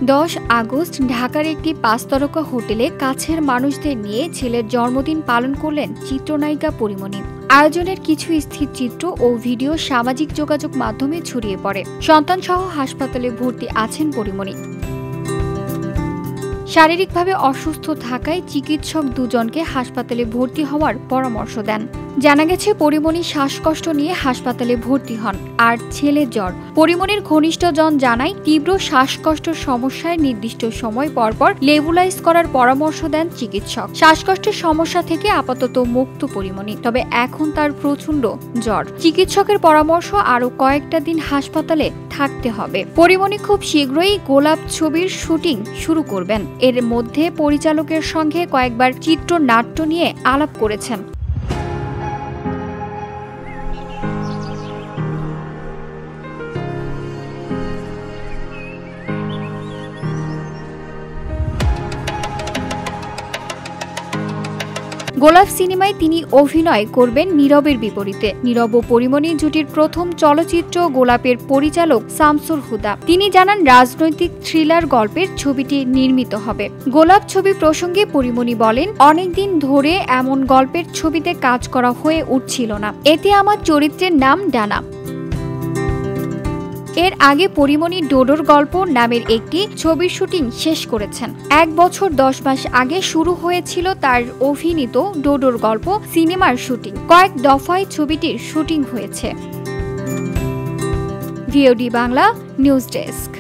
10 August ঢাকার একটি 5 তারকা হোটেলে কাছের মানুষদের নিয়ে ছেলের জন্মদিন পালন করলেন চিত্রনায়িকা পরীমনি। আয়োজনের কিছু স্থির চিত্র ও ভিডিও সামাজিক যোগাযোগ মাধ্যমে ছড়িয়ে পড়ে। সন্তানসহ হাসপাতালে ভর্তি আছেন পরীমনি। শারীরিকভাবে অসুস্থ থাকায় চিকিৎসক দুজনকে হাসপাতালে ভর্তি হওয়ার পরামর্শ দেন। জানা গেছে পরীমনি শ্বাসকষ্ট নিয়ে হাসপাতালে ভর্তি হন, আর ছেলে জ্বর। পরীমনির ঘনিষ্ঠজন জানায়, তীব্র শ্বাসকষ্টের সমস্যায় নির্দিষ্ট সময় পরপর লেবুলাইজ করার পরামর্শ দেন চিকিৎসক। শ্বাসকষ্টের সমস্যা থেকে আপাতত মুক্ত পরীমনি, তবে এখন তার প্রচন্ড জ্বর। চিকিৎসকের পরামর্শ আরো কয়েকটা দিন হাসপাতালে থাকতে হবে। পরীমনি খুব শীঘ্রই গোলাপ ছবির শুটিং শুরু করবেন। এর মধ্যে পরিচালকের সঙ্গে কয়েকবার চিত্রনাট্য নিয়ে আলাপ করেছেন। গোলাপ সিনেমায় তিনি অভিনয় করবেন নীরবের বিপরীতে। নীরব ও পরীমনি জুটির প্রথম চলচ্চিত্র গোলাপের পরিচালক শামসুল হুদা। তিনি জানান, রাজনৈতিক থ্রিলার গল্পের ছবিটি নির্মিত হবে। গোলাপ ছবি প্রসঙ্গে পরীমনি বলেন, অনেকদিন ধরে এমন গল্পের ছবিতে কাজ করা হয়ে উঠছিল না। এতে আমার চরিত্রের নাম ডানা। এর আগে পরীমনি ডোডোর গল্প নামের একটি ছবির শুটিং শেষ করেছেন। 1 বছর 10 মাস আগে শুরু হয়েছিল তার অভিনীত ডোডোর গল্প সিনেমার শুটিং। কয়েক দফায় ছবিটির শুটিং হয়েছে। VOD Bangla news desk.